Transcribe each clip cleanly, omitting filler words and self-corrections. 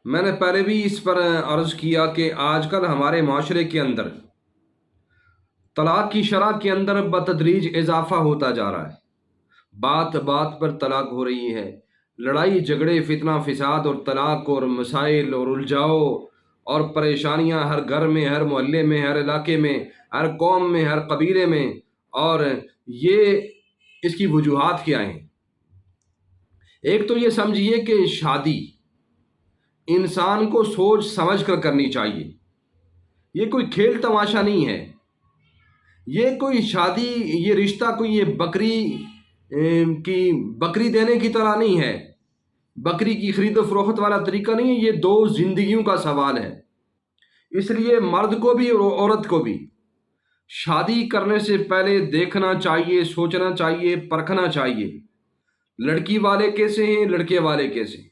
میں نے پہلے بھی اس پر عرض کیا کہ آج کل ہمارے معاشرے کے اندر طلاق کی شرح کے اندر بتدریج اضافہ ہوتا جا رہا ہے۔ بات بات پر طلاق ہو رہی ہے، لڑائی جھگڑے فتنہ فساد اور طلاق اور مسائل اور الجھاؤ اور پریشانیاں ہر گھر میں، ہر محلے میں، ہر علاقے میں، ہر قوم میں، ہر قبیلے میں۔ اور یہ اس کی وجوہات کیا ہیں؟ ایک تو یہ سمجھیے کہ شادی انسان کو سوچ سمجھ کر کرنی چاہیے، یہ کوئی کھیل تماشا نہیں ہے۔ یہ کوئی شادی، یہ رشتہ کوئی یہ بکری کی بکری دینے کی طرح نہیں ہے، بکری کی خرید و فروخت والا طریقہ نہیں ہے، یہ دو زندگیوں کا سوال ہے۔ اس لیے مرد کو بھی اور عورت کو بھی شادی کرنے سے پہلے دیکھنا چاہیے، سوچنا چاہیے، پرکھنا چاہیے لڑکی والے کیسے ہیں، لڑکے والے کیسے ہیں،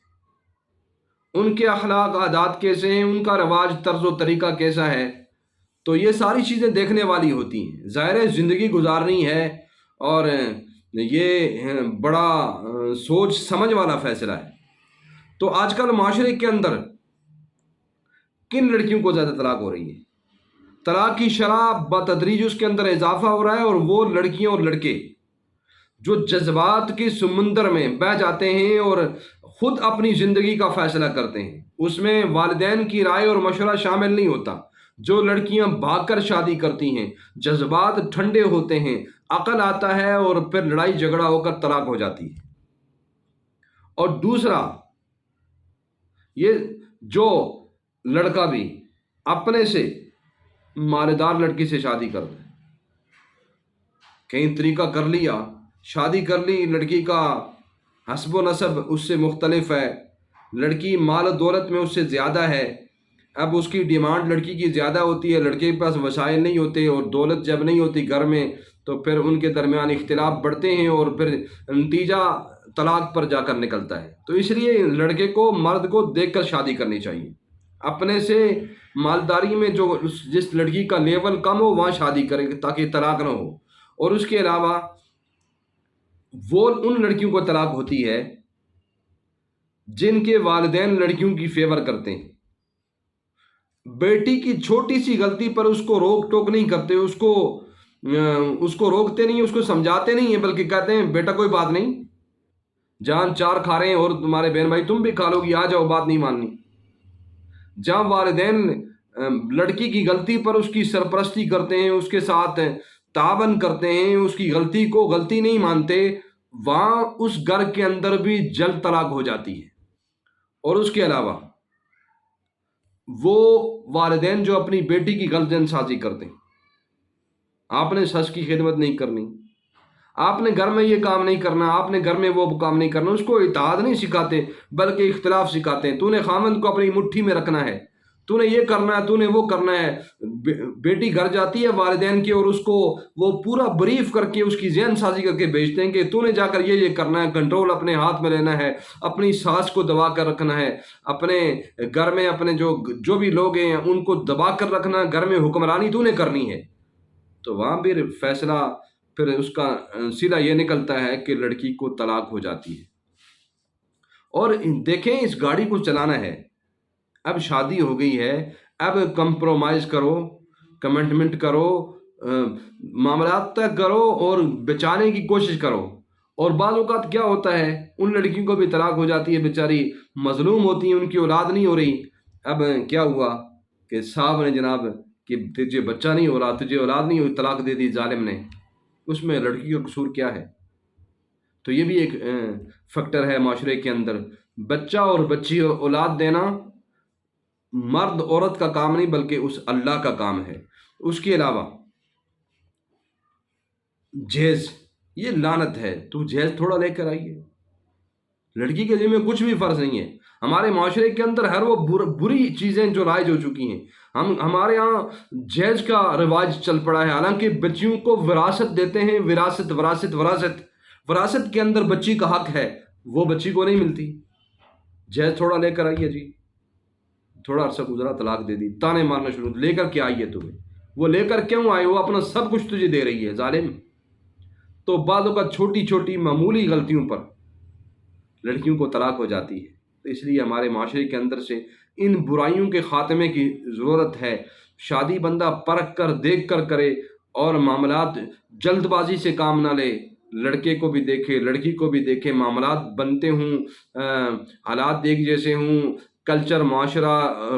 ان کے اخلاق عادات کیسے ہیں، ان کا رواج طرز و طریقہ کیسا ہے۔ تو یہ ساری چیزیں دیکھنے والی ہوتی ہیں۔ ظاہر ہے زندگی گزارنی ہے اور یہ بڑا سوچ سمجھ والا فیصلہ ہے۔ تو آج کل معاشرے کے اندر کن لڑکیوں کو زیادہ طلاق ہو رہی ہے؟ طلاق کی شرح بتدریج اس کے اندر اضافہ ہو رہا ہے، اور وہ لڑکیاں اور لڑکے جو جذبات کے سمندر میں بہہ جاتے ہیں اور خود اپنی زندگی کا فیصلہ کرتے ہیں، اس میں والدین کی رائے اور مشورہ شامل نہیں ہوتا۔ جو لڑکیاں بھاگ کر شادی کرتی ہیں، جذبات ٹھنڈے ہوتے ہیں، عقل آتا ہے اور پھر لڑائی جھگڑا ہو کر طلاق ہو جاتی ہے۔ اور دوسرا یہ جو لڑکا بھی اپنے سے مالدار لڑکی سے شادی کرتا ہے، کہیں طریقہ کر لیا، شادی کر لی، لڑکی کا حسب و نسب اس سے مختلف ہے، لڑکی مال و دولت میں اس سے زیادہ ہے، اب اس کی ڈیمانڈ لڑکی کی زیادہ ہوتی ہے، لڑکے کے پاس وسائل نہیں ہوتے، اور دولت جب نہیں ہوتی گھر میں تو پھر ان کے درمیان اختلاف بڑھتے ہیں اور پھر نتیجہ طلاق پر جا کر نکلتا ہے۔ تو اس لیے لڑکے کو مرد کو دیکھ کر شادی کرنی چاہیے، اپنے سے مالداری میں جو جس لڑکی کا لیول کم ہو وہاں شادی کرے تاکہ طلاق نہ ہو۔ اور اس کے علاوہ وہ ان لڑکیوں کو طلاق ہوتی ہے جن کے والدین لڑکیوں کی فیور کرتے ہیں، بیٹی کی چھوٹی سی غلطی پر اس کو روک ٹوک نہیں کرتے، اس کو روکتے نہیں، اس کو سمجھاتے نہیں ہیں، بلکہ کہتے ہیں بیٹا کوئی بات نہیں، جان چار کھا رہے ہیں اور تمہارے بہن بھائی تم بھی کھا لو گی، آ جاؤ، بات نہیں ماننی۔ جہاں والدین لڑکی کی غلطی پر اس کی سرپرستی کرتے ہیں، اس کے ساتھ تعاون کرتے ہیں، اس کی غلطی کو غلطی نہیں مانتے، وہاں اس گھر کے اندر بھی جلد طلاق ہو جاتی ہے۔ اور اس کے علاوہ وہ والدین جو اپنی بیٹی کی غلط سازی کرتے ہیں، آپ نے سس کی خدمت نہیں کرنی، آپ نے گھر میں یہ کام نہیں کرنا، آپ نے گھر میں وہ کام نہیں کرنا، اس کو اطاعت نہیں سکھاتے بلکہ اختلاف سکھاتے ہیں۔ تو نے خامند کو اپنی مٹھی میں رکھنا ہے، تو نے یہ کرنا ہے، تو نے وہ کرنا ہے۔ بیٹی گھر جاتی ہے والدین کی اور اس کو وہ پورا بریف کر کے اس کی ذہن سازی کر کے بھیجتے ہیں کہ تو نے جا کر یہ کرنا ہے، کنٹرول اپنے ہاتھ میں لینا ہے، اپنی ساس کو دبا کر رکھنا ہے، اپنے گھر میں اپنے جو بھی لوگ ہیں ان کو دبا کر رکھنا، گھر میں حکمرانی تو نے کرنی ہے۔ تو وہاں بھی فیصلہ پھر اس کا سیدھا یہ نکلتا ہے کہ لڑکی کو طلاق ہو جاتی ہے۔ اور دیکھیں اس گاڑی کو چلانا ہے، اب شادی ہو گئی ہے، اب کمپرومائز کرو، کمٹمنٹ کرو، معاملات طے کرو اور بچانے کی کوشش کرو۔ اور بعض اوقات کیا ہوتا ہے ان لڑکیوں کو بھی طلاق ہو جاتی ہے، بیچاری مظلوم ہوتی ہیں، ان کی اولاد نہیں ہو رہی۔ اب کیا ہوا کہ صاحب نے جناب کہ تجھے بچہ نہیں ہو رہا، تجھے اولاد نہیں ہوئی، طلاق دے دی ظالم نے، اس میں لڑکی کا قصور کیا ہے؟ تو یہ بھی ایک فیکٹر ہے معاشرے کے اندر۔ بچہ اور بچی اولاد دینا مرد عورت کا کام نہیں بلکہ اس اللہ کا کام ہے۔ اس کے علاوہ جہیز، یہ لعنت ہے، تو جہیز تھوڑا لے کر آئیے، لڑکی کے ذمہ کچھ بھی فرض نہیں ہے۔ ہمارے معاشرے کے اندر ہر وہ بری چیزیں جو رائج ہو چکی ہیں، ہمارے ہاں جہیز کا رواج چل پڑا ہے، حالانکہ بچیوں کو وراثت دیتے ہیں، وراثت وراثت وراثت وراثت کے اندر بچی کا حق ہے، وہ بچی کو نہیں ملتی۔ جہیز تھوڑا لے کر آئیے جی، تھوڑا عرصہ گزرا طلاق دے دی، تانے مارنا شروع، لے کر کیا آئیے تمہیں؟ وہ لے کر کیوں آئے؟ وہ اپنا سب کچھ تجھے دے رہی ہے ظالم۔ تو بعضوں کا چھوٹی چھوٹی معمولی غلطیوں پر لڑکیوں کو طلاق ہو جاتی ہے۔ تو اس لیے ہمارے معاشرے کے اندر سے ان برائیوں کے خاتمے کی ضرورت ہے۔ شادی بندہ پرکھ کر دیکھ کر کرے اور معاملات جلد بازی سے کام نہ لے، لڑکے کو بھی دیکھے لڑکی کو بھی دیکھے، معاملات بنتے ہوں، حالات ایک جیسے ہوں، کلچر معاشرہ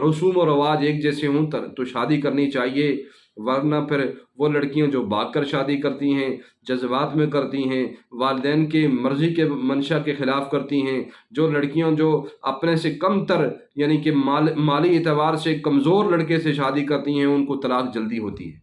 رسوم و رواج ایک جیسے ہوں تو شادی کرنی چاہیے، ورنہ پھر وہ لڑکیاں جو بھاگ کر شادی کرتی ہیں، جذبات میں کرتی ہیں، والدین کی مرضی کے منشا کے خلاف کرتی ہیں، جو لڑکیاں جو اپنے سے کم تر یعنی کہ مالی اعتبار سے کمزور لڑکے سے شادی کرتی ہیں، ان کو طلاق جلدی ہوتی ہے۔